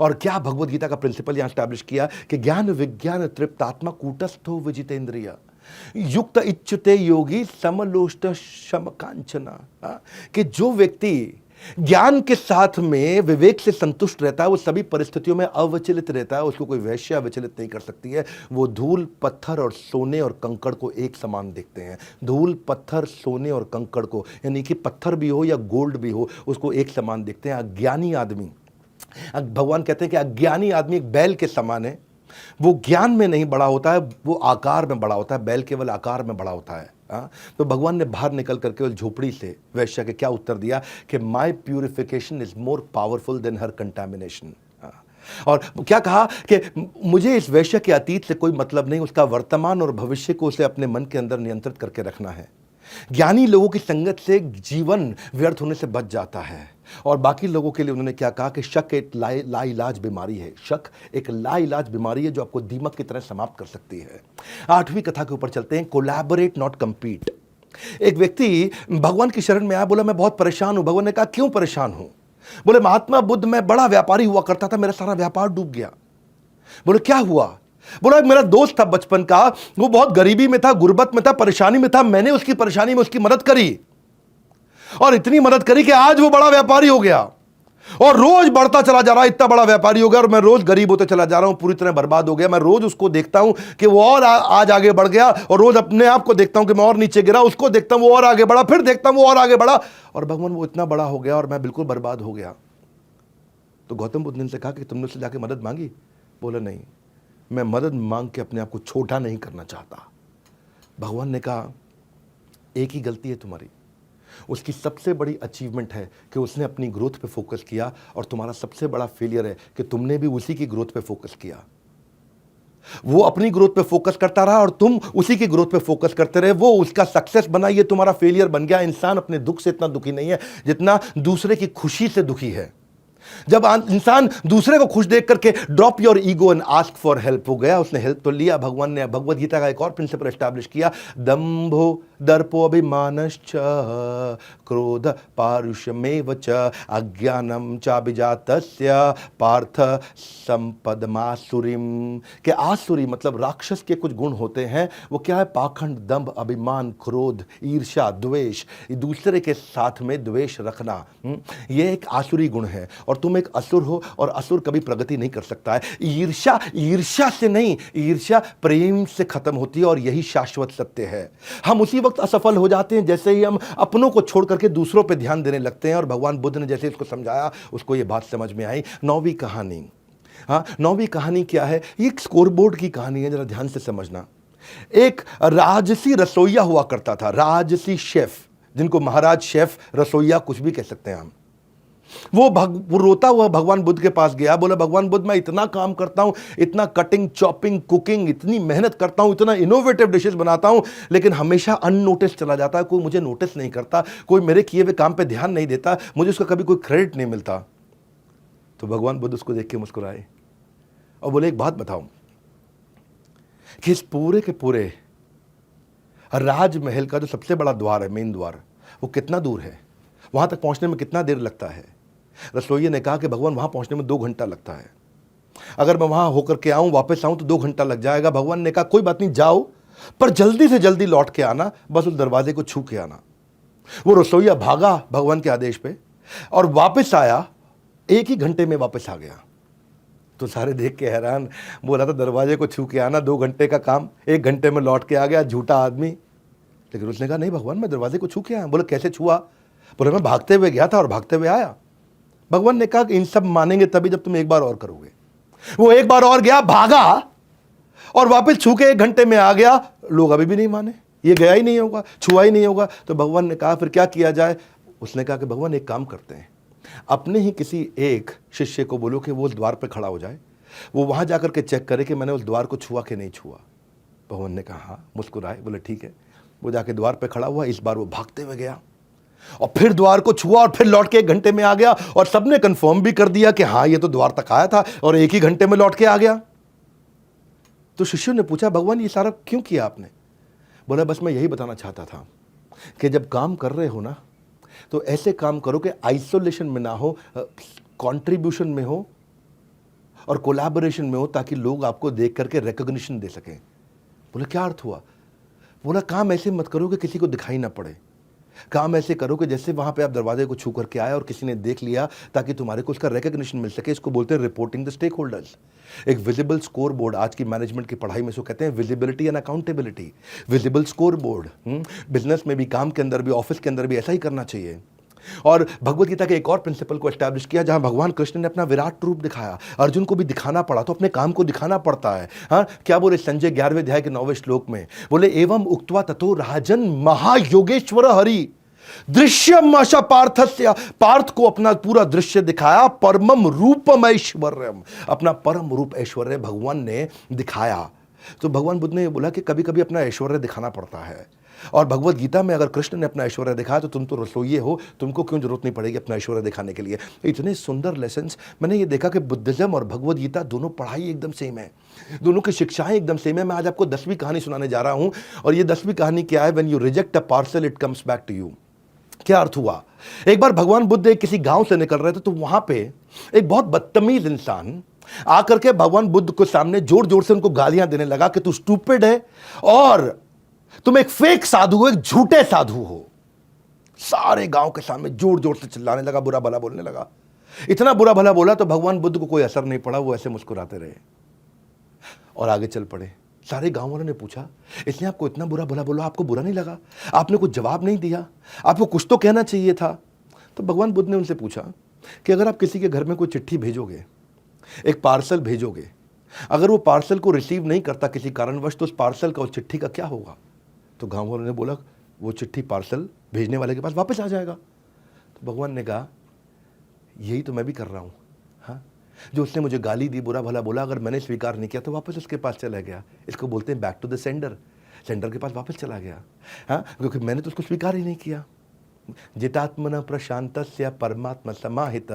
और क्या भगवत गीता का प्रिंसिपल यहां स्टैब्लिश किया कि ज्ञान विज्ञान तृप्तात्मा कूटस्थो विजितेंद्रिय युक्त इच्छुते योगी समलोष्ट शम कांचना। कि जो व्यक्ति ज्ञान के साथ में विवेक से संतुष्ट रहता है वो सभी परिस्थितियों में अविचलित रहता है, उसको कोई वैश्य विचलित नहीं कर सकती है। वो धूल पत्थर और सोने और कंकड़ को एक समान देखते हैं। धूल पत्थर सोने और कंकड़ को, यानी कि पत्थर भी हो या गोल्ड भी हो, उसको एक समान देखते हैं। अज्ञानी आदमी, भगवान कहते हैं कि अज्ञानी आदमी एक बैल के समान है। वो ज्ञान में नहीं बड़ा होता है, वो आकार में बड़ा होता है। बैल केवल आकार में बड़ा होता है। तो भगवान ने बाहर निकल कर केवल झोपड़ी से वैश्य के क्या उत्तर दिया कि my purification is more powerful than her contamination. और क्या कहा कि मुझे इस वैश्य के अतीत से कोई मतलब नहीं, उसका वर्तमान और भविष्य को उसे अपने मन के अंदर नियंत्रित करके रखना है। ज्ञानी लोगों की संगत से जीवन व्यर्थ होने से बच जाता है। और बाकी लोगों के लिए उन्होंने क्या कहा कि शक एक लाइलाज बीमारी है। शक एक लाइलाज बीमारी है जो आपको दीमक की तरह समाप्त कर सकती है। 8वीं कथा के ऊपर चलते हैं, कोलैबोरेट नॉट कंपीट। एक व्यक्ति भगवान की शरण में आया, बोला मैं बहुत परेशान हूं। भगवान ने कहा क्यों परेशान हूं? बोले महात्मा बुद्ध, मैं बड़ा व्यापारी हुआ करता था, मेरा सारा व्यापार डूब गया। बोले क्या हुआ? बोला मेरा दोस्त था बचपन का, वो बहुत गरीबी में था, गुर्बत में था, परेशानी में था, मैंने उसकी परेशानी में उसकी मदद करी और इतनी मदद करी कि आज वो बड़ा व्यापारी हो गया और रोज बढ़ता चला जा रहा है, इतना बड़ा व्यापारी हो गया और मैं रोज गरीब होते चला जा रहा हूं, पूरी तरह बर्बाद हो गया। मैं रोज उसको देखता हूं कि वो और आज आगे बढ़ गया और रोज अपने आप को देखता हूं कि मैं और नीचे गिरा, उसको देखता हूं वो और आगे बढ़ा, फिर देखता हूं वो और आगे बढ़ा और भगवान वो इतना बड़ा हो गया और मैं बिल्कुल बर्बाद हो गया। तो गौतम बुद्ध ने कहा कि तुमने उससे जाके मदद मांगी? बोला नहीं, मैं मदद मांग के अपने आप को छोटा नहीं करना चाहता। भगवान ने कहा एक ही गलती है तुम्हारी, उसकी सबसे बड़ी अचीवमेंट है कि उसने अपनी ग्रोथ पे फोकस किया और तुम्हारा सबसे बड़ा फेलियर है कि तुमने भी उसी की ग्रोथ पे फोकस किया। वो अपनी ग्रोथ पे फोकस करता रहा और तुम उसी की ग्रोथ पे फोकस करते रहे। वो उसका सक्सेस बना, ये तुम्हारा फेलियर बन गया। इंसान अपने दुख से इतना दुखी नहीं है जितना दूसरे की खुशी से दुखी है। जब इंसान दूसरे को खुश देख करके drop your ego and ask for help हो गया, उसने हेल्प तो लिया। भगवान ने भगवद गीता का एक और प्रिंसिपल एस्टैब्लिश किया, दंभो दर्पो अभिमानश्च क्रोध पारुष्यमेव च अज्ञानम चाभिजातस्य पार्थ संपदमासुरीम। के आसुरी मतलब राक्षस के कुछ गुण होते हैं। वो क्या है? पाखंड, दंभ, अभिमान, क्रोध, ईर्ष्या, द्वेष, दूसरे के साथ में द्वेष रखना, ये एक आसुरी गुण है। और तुम एक असुर हो और असुर कभी प्रगति नहीं कर सकता है। ईर्ष्या, ईर्ष्या से नहीं, ईर्ष्या प्रेम से खत्म होती है और यही शाश्वत सत्य है। हम उसी वक्त असफल हो जाते हैं जैसे ही हम अपनों को छोड़ करके दूसरों पे ध्यान देने लगते हैं। और भगवान बुद्ध ने जैसे इसको समझाया, उसको ये बात समझ में आई। 9वीं कहानी, हाँ 9वीं कहानी क्या है? ये एक स्कोरबोर्ड की कहानी है, जरा ध्यान से समझना। एक राजसी रसोइया हुआ करता था, राजसी शेफ, जिनको महाराज शेफ, रसोइया कुछ भी कह सकते हैं हम। वो रोता हुआ भगवान बुद्ध के पास गया, बोला भगवान बुद्ध, मैं इतना काम करता हूं, इतना कटिंग, चॉपिंग, कुकिंग, इतनी मेहनत करता हूं, इतना इनोवेटिव डिशेस बनाता हूं, लेकिन हमेशा अननोटिस चला जाता है। कोई मुझे नोटिस नहीं करता, कोई मेरे किए हुए काम पे ध्यान नहीं देता, मुझे उसका कभी कोई क्रेडिट नहीं मिलता। तो भगवान बुद्ध उसको देख के मुस्कुराए और बोले एक बात बताओ कि इस पूरे के पूरे राजमहल का जो सबसे बड़ा द्वार है, मेन द्वार, वो कितना दूर है? वहां तक पहुंचने में कितना देर लगता है? रसोइये ने कहा कि भगवान वहां पहुंचने में 2 घंटा लगता है। अगर मैं वहां होकर के आऊं, वापस आऊं तो 2 घंटा लग जाएगा। भगवान ने कहा कोई बात नहीं, जाओ, पर जल्दी से जल्दी लौट के आना, बस उस दरवाजे को छू के आना। वो रसोइया भागा भगवान के आदेश पे और वापस आया, 1 ही घंटे में वापस आ गया। तो सारे देख के हैरान, बोला था दरवाजे को छू के आना, 2 घंटे का काम, 1 घंटे में लौट के आ गया, झूठा आदमी। लेकिन उसने कहा नहीं भगवान, मैं दरवाजे को छू के आया। बोले कैसे छुआ? बोले मैं भागते हुए गया था और भागते हुए आया। भगवान ने कहा कि इन सब मानेंगे तभी जब तुम एक बार और करोगे। वो एक बार और गया, भागा और वापस छू के 1 घंटे में आ गया। लोग अभी भी नहीं माने, ये गया ही नहीं होगा, छुआ ही नहीं होगा। तो भगवान ने कहा फिर क्या किया जाए? उसने कहा कि भगवान एक काम करते हैं, अपने ही किसी एक शिष्य को बोलो कि वो उस द्वार पर खड़ा हो जाए, वो वहां जाकर के चेक करे कि मैंने उस द्वार को छुआ कि नहीं छुआ। भगवान ने कहा हाँ, मुस्कुराए, बोले ठीक है। वो जाके द्वार पे खड़ा हुआ, इस बार वो भागते हुए गया और फिर द्वार को छुआ और फिर लौट के 1 घंटे में आ गया। और सबने कंफर्म भी कर दिया कि हाँ ये तो द्वार तक आया था और 1 ही घंटे में लौट के आ गया। तो शिष्यों ने पूछा भगवान ये सारा क्यों किया आपने? बोला बस मैं यही बताना चाहता था कि जब काम कर रहे हो ना, तो ऐसे काम करो कि आइसोलेशन में ना हो, कंट्रीब्यूशन में हो और कोलैबोरेशन में हो, ताकि लोग आपको देख करके रिकॉग्निशन दे सकें। बोला क्या अर्थ हुआ? बोला काम ऐसे मत करो कि किसी को दिखाई ना पड़े, काम ऐसे करो कि जैसे वहां पे आप दरवाजे को छू करके आए और किसी ने देख लिया, ताकि तुम्हारे को उसका रिकॉग्निशन मिल सके। इसको बोलते हैं रिपोर्टिंग द स्टेक होल्डर्स। एक विजिबल स्कोर बोर्ड, आज की मैनेजमेंट की पढ़ाई में इसको कहते हैं visibility and accountability. Visible score board business में भी, काम के अंदर भी, ऑफिस के अंदर भी ऐसा ही करना चाहिए। और भगवत गीता के एक और प्रिंसिपल को एस्टैब्लिश किया, जहां भगवान कृष्ण ने अपना विराट रूप दिखाया, अर्जुन को भी दिखाना पड़ा, तो अपने काम को दिखाना पड़ता है। हाँ क्या बोले संजय 11वें अध्याय के 9वें श्लोक में? बोले एवं उक्त्वा ततो राजन महायोगेश्वर हरि दृश्यम आशा पार्थस्य। पार्थ को अपना पूरा दृश्य दिखाया, परमम रूपम ऐश्वर्यम, अपना परम रूप ऐश्वर्य भगवान ने दिखाया। तो भगवान बुद्ध ने बोला कि कभी कभी अपना ऐश्वर्य दिखाना पड़ता है। और भगवत गीता में अगर कृष्ण ने अपना ऐश्वर्य दिखाया तो तुम तो रसोइये हो, तुमको क्यों जरूरत नहीं पड़ेगी अपना ऐश्वर्य दिखाने के लिए। इतने सुंदर लेसन्स। मैंने ये देखा कि बुद्धिज्म और भगवत गीता दोनों पढ़ाई एकदम सेम है, दोनों की शिक्षाएं एकदम सेम है। मैं आज आपको 10वीं कहानी सुनाने जा रहा हूं, और ये 10वीं कहानी क्या है? When you reject a parcel it comes back to you. क्या अर्थ हुआ? एक बार भगवान बुद्ध एक किसी गांव से निकल रहे थे, तो वहां पे एक बहुत बदतमीज इंसान आकर के भगवान बुद्ध को सामने जोर जोर से उनको गालियां देने लगा कि तू स्टूपिड है और तुम एक फेक साधु हो, एक झूठे साधु हो। सारे गांव के सामने जोर जोर से चिल्लाने लगा, बुरा भला बोलने लगा। इतना बुरा भला बोला तो भगवान बुद्ध को कोई असर नहीं पड़ा, वो ऐसे मुस्कुराते रहे और आगे चल पड़े। सारे गांव वालों ने पूछा, इसने आपको इतना बुरा भला बोला, आपको बुरा नहीं लगा? आपने कुछ जवाब नहीं दिया, आपको कुछ तो कहना चाहिए था। तो भगवान बुद्ध ने उनसे पूछा कि अगर आप किसी के घर में कोई चिट्ठी भेजोगे, एक पार्सल भेजोगे, अगर वो पार्सल को रिसीव नहीं करता किसी कारणवश, तो उस पार्सल का, उस चिट्ठी का क्या होगा? तो गांव वालों ने बोला, वो चिट्ठी पार्सल भेजने वाले के पास वापस आ जाएगा। तो भगवान ने कहा, यही तो मैं भी कर रहा हूं। हाँ, जो उसने मुझे गाली दी, बुरा भला बोला, अगर मैंने स्वीकार नहीं किया तो वापस उसके पास चला गया। इसको बोलते हैं back to the sender. Sender के पास वापस चला गया। हाँ, क्योंकि मैंने तो उसको स्वीकार ही नहीं किया। जितात्मन प्रशांतस्य परमात्मा समाहित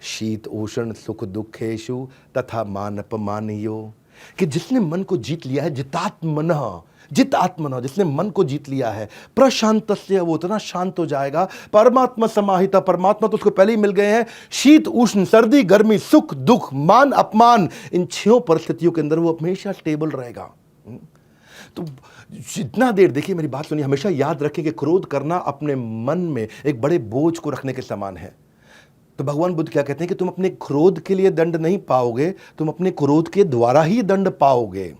शीत उष्ण सुख दुखेशु तथा मान अपमानियो। कि जिसने मन को जीत लिया है, जितात्मन, जिसने मन को जीत लिया है, प्रशांतस्य, वो इतना शांत हो जाएगा। परमात्मा समाहिता, परमात्मा तो उसको पहले ही मिल गए हैं। शीत उष्ण, सर्दी गर्मी, सुख दुख, मान अपमान, इन 6 परिस्थितियों के अंदर वो हमेशा स्टेबल रहेगा। तो जितना देर, देखिए मेरी बात सुनिए, हमेशा याद रखें कि क्रोध करना अपने मन में एक बड़े बोझ को रखने के समान है। तो भगवान बुद्ध क्या कहते हैं कि तुम अपने क्रोध के लिए दंड नहीं पाओगे, तुम अपने क्रोध के द्वारा ही दंड पाओगे।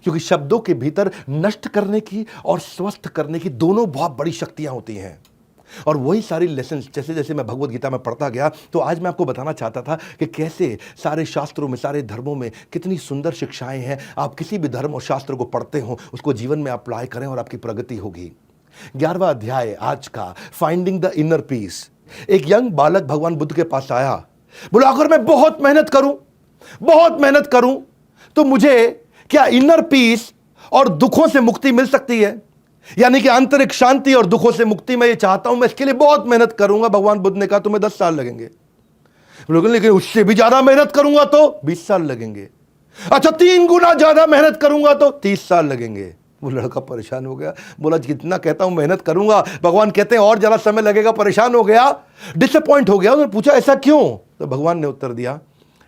क्योंकि शब्दों के भीतर नष्ट करने की और स्वस्थ करने की दोनों बहुत बड़ी शक्तियां होती हैं। और वही सारी लेसन्स जैसे जैसे मैं भगवत गीता में पढ़ता गया, तो आज मैं आपको बताना चाहता था कि कैसे सारे शास्त्रों में, सारे धर्मों में कितनी सुंदर शिक्षाएं हैं। आप किसी भी धर्म और शास्त्र को पढ़ते हो, उसको जीवन में अप्लाई करें और आपकी प्रगति होगी। 11वां अध्याय आज का, फाइंडिंग द इनर पीस। एक यंग बालक भगवान बुद्ध के पास आया, बोला अगर मैं बहुत मेहनत करूं तो मुझे क्या इनर पीस और दुखों से मुक्ति मिल सकती है? यानी कि आंतरिक शांति और दुखों से मुक्ति मैं ये चाहता हूं, मैं इसके लिए बहुत मेहनत करूंगा। भगवान बुद्ध ने कहा तुम्हें 10 साल लगेंगे। लेकिन उससे भी ज्यादा मेहनत करूंगा तो 20 साल लगेंगे। अच्छा, 3 गुना ज्यादा मेहनत करूंगा तो 30 साल लगेंगे। वो लड़का परेशान हो गया, बोला जितना कहता हूं मेहनत करूंगा, भगवान कहते हैं और ज्यादा समय लगेगा। परेशान हो गया, डिसअपॉइंट हो गया। उन्होंने पूछा ऐसा क्यों? तो भगवान ने उत्तर दिया,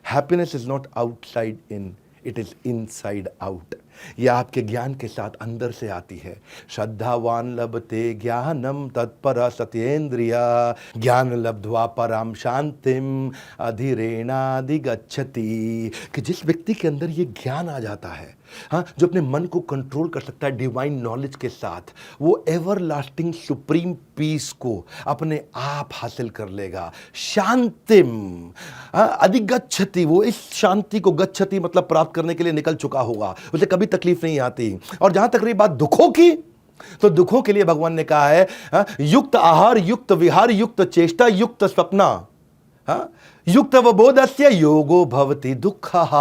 happiness is not outside in, it is inside out. यह आपके ज्ञान के साथ अंदर से आती है। श्रद्धावान लभते ज्ञानम तत्पर सत्येंद्रिया ज्ञान लब्ध्वा पराम शांतिम अधिरेणाधिगच्छति। कि जिस व्यक्ति के अंदर ये ज्ञान आ जाता है, हाँ, जो अपने मन को कंट्रोल कर सकता है डिवाइन नॉलेज के साथ, वो एवरलास्टिंग सुप्रीम पीस को अपने आप हासिल कर लेगा। शांतिम अधिगच्छति, वो इस शांति को, गच्छति मतलब प्राप्त करने के लिए निकल चुका होगा, उसे कभी तकलीफ नहीं आती। और जहां तक रही बात दुखों की, तो दुखों के लिए भगवान ने कहा है युक्त आहार, युक्त विहार, युक्त चेष्टा, युक्त स्वप्ना, युक्त अवबोधस्य योगो भवति दुःखः।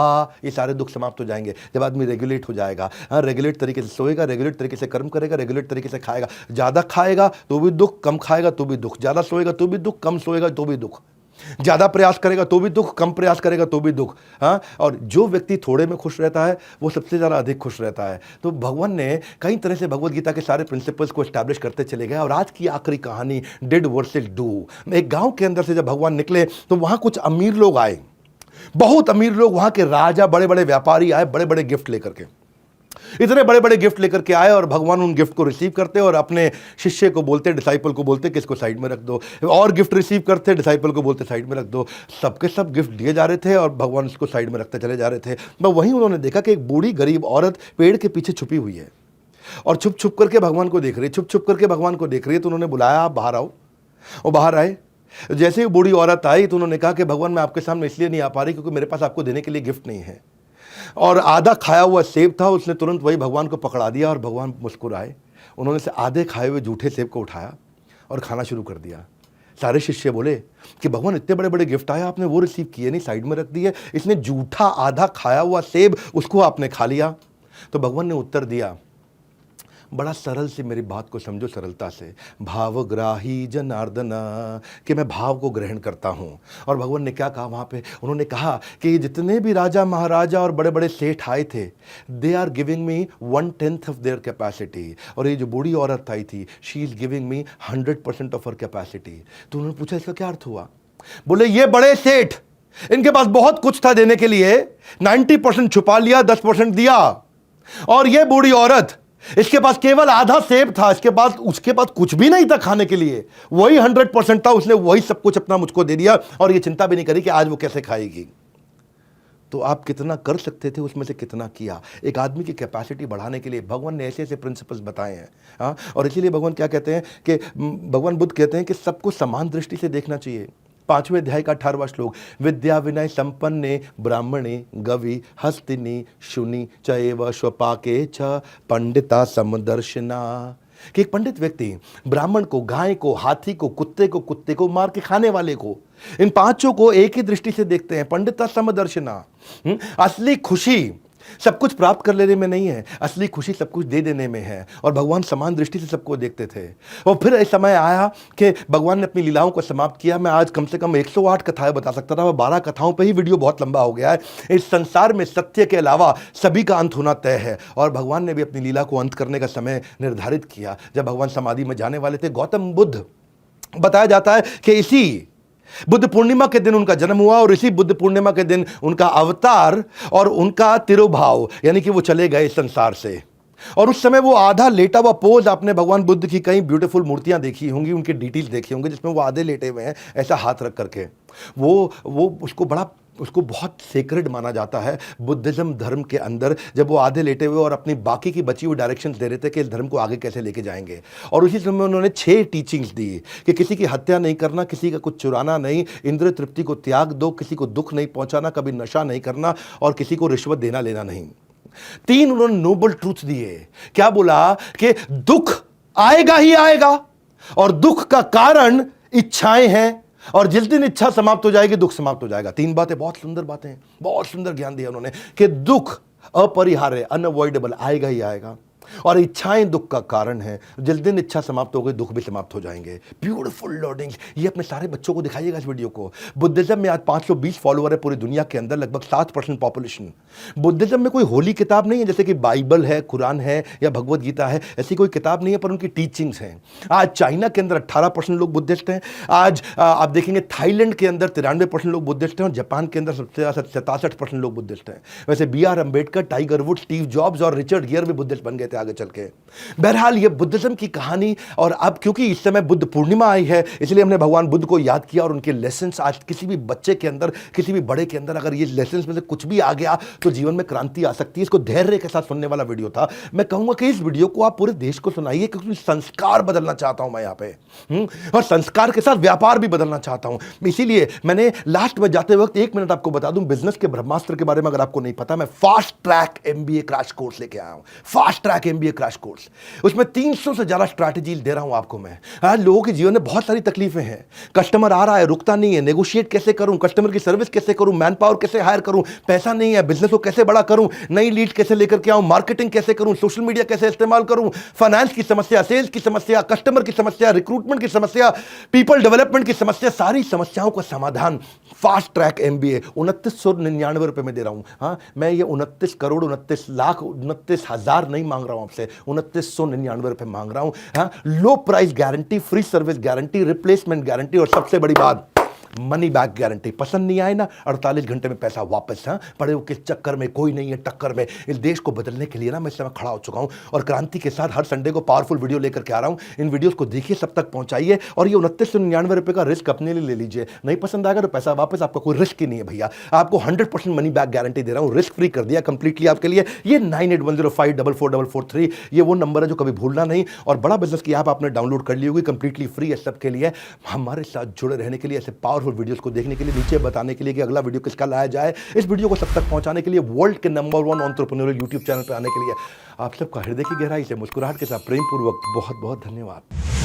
ये सारे दुख समाप्त हो जाएंगे जब आदमी रेगुलेट हो जाएगा। रेगुलेट तरीके से सोएगा, रेगुलेट तरीके से कर्म करेगा, रेगुलेट तरीके से खाएगा। ज्यादा खाएगा तो भी दुख, कम खाएगा तो भी दुख। ज्यादा सोएगा तो भी दुख, कम सोएगा तो भी दुख। ज्यादा प्रयास करेगा तो भी दुख, कम प्रयास करेगा तो भी दुख। हाँ, और जो व्यक्ति थोड़े में खुश रहता है वो सबसे ज्यादा अधिक खुश रहता है। तो भगवान ने कई तरह से भगवत गीता के सारे प्रिंसिपल्स को एस्टैब्लिश करते चले गए। और आज की आखिरी कहानी, डिड वर्सेस डू। एक गांव के अंदर से जब भगवान निकले तो वहां कुछ अमीर लोग आए, बहुत अमीर लोग, वहां के राजा, बड़े बड़े व्यापारी आए, बड़े बड़े गिफ्ट लेकर के। इतने बड़े बड़े गिफ्ट लेकर के आए और भगवान उन गिफ्ट को रिसीव करते और अपने शिष्य को बोलते, डिसाइपल को बोलते कि इसको साइड में रख दो। और गिफ्ट रिसीव करते, डिसाइपल को बोलते साइड में रख दो। सबके सब गिफ्ट दिए जा रहे थे और भगवान उसको साइड में रखते चले जा रहे थे। मैं वहीं उन्होंने देखा कि एक बूढ़ी गरीब औरत पेड़ के पीछे छुपी हुई है और छुप छुप करके भगवान को देख रही है, छुप छुप करके भगवान को देख रही है। तो उन्होंने बुलाया, आप बाहर आओ। और बाहर आए। जैसे ही बूढ़ी औरत आई तो उन्होंने कहा कि भगवान मैं आपके सामने इसलिए नहीं आ पा रही क्योंकि मेरे पास आपको देने के लिए गिफ्ट नहीं है। और आधा खाया हुआ सेब था, उसने तुरंत वही भगवान को पकड़ा दिया और भगवान मुस्कुराए। उन्होंने से आधे खाए हुए जूठे सेब को उठाया और खाना शुरू कर दिया। सारे शिष्य बोले कि भगवान इतने बड़े बड़े गिफ्ट आया, आपने वो रिसीव किए नहीं, साइड में रख दिए। इसने जूठा आधा खाया हुआ सेब, उसको आपने खा लिया। तो भगवान ने उत्तर दिया, बड़ा सरल से मेरी बात को समझो सरलता से। भावग्राही जनार्दन, कि मैं भाव को ग्रहण करता हूँ। और भगवान ने क्या कहा वहाँ पे? उन्होंने कहा कि जितने भी राजा महाराजा और बड़े बड़े सेठ आए थे, they are giving me 1/10 of their capacity. और ये जो बूढ़ी औरत आई थी, she is giving me 100% of her capacity. तो उन्होंने पूछा इसका क्या अर्थ हुआ? बोले ये बड़े सेठ, इनके पास बहुत कुछ था देने के लिए, 90% छुपा लिया, 10% दिया। और ये बूढ़ी औरत, इसके पास केवल आधा सेब था, उसके पास कुछ भी नहीं था खाने के लिए, वही 100% था, उसने वही सब कुछ अपना मुझको दे दिया और ये चिंता भी नहीं करी कि आज वो कैसे खाएगी। तो आप कितना कर सकते थे, उसमें से कितना किया। एक आदमी की कैपेसिटी बढ़ाने के लिए भगवान ने ऐसे ऐसे प्रिंसिपल्स बताए हैं। हाँ, और इसीलिए भगवान क्या कहते हैं कि भगवान बुद्ध कहते हैं कि सबको समान दृष्टि से देखना चाहिए। 5वें अध्याय का 18वां श्लोक, विद्या विनय संपन्ने ब्राह्मणे गवि हस्तिनी शुनि चैव स्वपाके च पंडिता समदर्शना। कि एक पंडित व्यक्ति ब्राह्मण को, गाय को, हाथी को, कुत्ते को मार के खाने वाले को, इन पांचों को एक ही दृष्टि से देखते हैं, पंडिता समदर्शना। असली खुशी सब कुछ प्राप्त कर लेने में नहीं है, असली खुशी सब कुछ दे देने में है। और भगवान समान दृष्टि से सबको देखते थे। और फिर एक समय आया कि भगवान ने अपनी लीलाओं को समाप्त किया। मैं आज कम से कम 108 कथाएं बता सकता था, 12 कथाओं पे ही वीडियो बहुत लंबा हो गया है। इस संसार में सत्य के अलावा सभी का अंत होना तय है। और भगवान ने भी अपनी लीला को अंत करने का समय निर्धारित किया जब भगवान समाधि में जाने वाले थे। गौतम बुद्ध, बताया जाता है कि इसी बुद्ध पूर्णिमा के दिन उनका जन्म हुआ और इसी बुद्ध पूर्णिमा के दिन उनका अवतार और उनका तिरुभाव, यानी कि वो चले गए संसार से। और उस समय वो आधा लेटा हुआ पोज, आपने भगवान बुद्ध की कई ब्यूटीफुल मूर्तियां देखी होंगी, उनके डिटेल्स देखी होंगे जिसमें वो आधे लेटे हुए हैं ऐसा हाथ रख करके। वो उसको बहुत सेक्रेड माना जाता है बुद्धिज्म धर्म के अंदर, जब वो आधे लेटे हुए और अपनी बाकी की बची हुई डायरेक्शंस दे रहे थे कि इस धर्म को आगे कैसे लेके जाएंगे। और उसी समय उन्होंने 6 टीचिंग्स दी कि किसी की हत्या नहीं करना, किसी का कुछ चुराना नहीं, इंद्रिय तृप्ति को त्याग दो, किसी को दुख नहीं पहुंचाना, कभी नशा नहीं करना और किसी को रिश्वत देना लेना नहीं। 3 उन्होंने नोबल ट्रूथ दिए। क्या बोला कि दुख आएगा ही आएगा और दुख का कारण इच्छाएं हैं, और जिस दिन इच्छा समाप्त हो जाएगी दुख समाप्त हो जाएगा। 3 बातें, बहुत सुंदर बातें, बहुत सुंदर ज्ञान दिया उन्होंने कि दुख अपरिहार्य, अनअवॉइडेबल, आएगा ही आएगा, और इच्छाएं दुख का कारण है। जिस दिन इच्छा समाप्त हो गई दुख भी समाप्त हो जाएंगे। ब्यूटीफुल लर्निंग, ये अपने सारे बच्चों को दिखाइएगा इस वीडियो को। बुद्धिज्म में आज 520 फॉलोअर है पूरी दुनिया के अंदर, लगभग 7% पॉपुलेशन। बुद्धिज्म में कोई होली किताब नहीं है जैसे कि बाइबल है, कुरान है या भगवत गीता है, ऐसी कोई किताब नहीं है, पर उनकी टीचिंग्स हैं। आज चाइना के अंदर 18% लोग बुद्धिस्ट हैं। आज आप देखेंगे थाईलैंड के अंदर 93% लोग बुद्धिस्ट हैं और जापान के अंदर सबसे ज़्यादा 67% लोग बुद्धिस्ट हैं। वैसे BR Ambedkar, Tiger Woods, Steve Jobs और रिचर्ड गियर भी बुद्धिस्ट बन गए थे आगे चल के। बहरहाल ये बुद्धिज्म की कहानी। और अब क्योंकि इस समय बुद्ध पूर्णिमा आई है, इसलिए हमने भगवान बुद्ध को याद किया और उनके लेसन्स। आज किसी भी बच्चे के अंदर, किसी भी बड़े के अंदर अगर ये लेसन्स में से कुछ भी आ गया तो जीवन में क्रांति आ सकती है। इसको धैर्य के साथ सुनने वाला वीडियो था। मैं कहूंगा कि इस वीडियो को आप पूरे देश को सुनाइए, क्योंकि संस्कार बदलना चाहता हूं मैं यहाँ पे, और संस्कार के साथ व्यापार भी बदलना चाहता हूं। इसीलिए मैंने लास्ट में जाते वक्त 1 मिनट आपको बता दूं, बिजनेस के ब्रह्मास्त्र के बारे में अगर आपको नहीं पता, मैं fast track MBA crash course लेके आया हूं। Fast track MBA crash course, उसमें 300 से ज्यादा स्ट्रैटेजी दे रहा हूं आपको मैं। आज लोगों के जीवन में बहुत सारी तकलीफें हैं। कस्टमर आ रहा है, रुकता नहीं है, नेगोशिएट कैसे करूं, कस्टमर की सर्विस कैसे करूं, मैन पावर कैसे हायर करूं, पैसा नहीं है, बिजनेस को कैसे बड़ा करूं, नई लीड कैसे लेकर के आऊं, मार्केटिंग कैसे करूं, सोशल मीडिया कैसे इस्तेमाल करूं, फाइनेंस की समस्या, सेल्स की समस्या, कस्टमर की समस्या, रिक्रूटमेंट की समस्या, पीपल डेवलपमेंट की समस्या, सारी समस्याओं का समाधान फास्ट ट्रैक MBA 2999 रुपए में दे रहा हूं। हाँ, मैं ये 29 करोड़ 29 लाख 29 हजार नहीं मांग रहा हूं आपसे, 2999 रुपए मांग रहा हूं। हाँ, लो price guarantee, free service guarantee, replacement guarantee, और सबसे बड़ी बात मनी बैक गारंटी। पसंद नहीं आए ना, 48 घंटे में पैसा वापस। हाँ, पड़े हो किस चक्कर में, कोई नहीं है टक्कर में। इस देश को बदलने के लिए ना मैं इस समय खड़ा हो चुका हूं और क्रांति के साथ हर संडे को पावरफुल वीडियो लेकर के आ रहा हूं। इन वीडियोस को देखिए, सब तक पहुंचाइए, और ये 2999 रुपए का रिस्क अपने लिए ले लीजिए। नहीं पसंद आएगा तो पैसा वापस, आपका कोई रिस्क ही नहीं है भैया। आपको 100% मनी बैक गारंटी दे रहा हूं, रिस्क फ्री कर दिया कंप्लीटली आपके लिए। ये 9810544443 ये वो नंबर है जो कभी भूलना नहीं। और बड़ा बिजनेस की ऐप आपने डाउनलोड कर ली होगी, कंप्लीटली फ्री है सबके लिए। हमारे साथ जुड़े रहने के लिए, ऐसे पावरफुल वीडियोस को देखने के लिए, नीचे बताने के लिए कि अगला वीडियो किसका लाया जाए, इस वीडियो को सब तक पहुंचाने के लिए, वर्ल्ड के नंबर 1 एंटरप्रेन्योरियल यूट्यूब चैनल पर आने के लिए आप सबका हृदय की गहराई से मुस्कुराहट के साथ प्रेम पूर्वक बहुत बहुत धन्यवाद।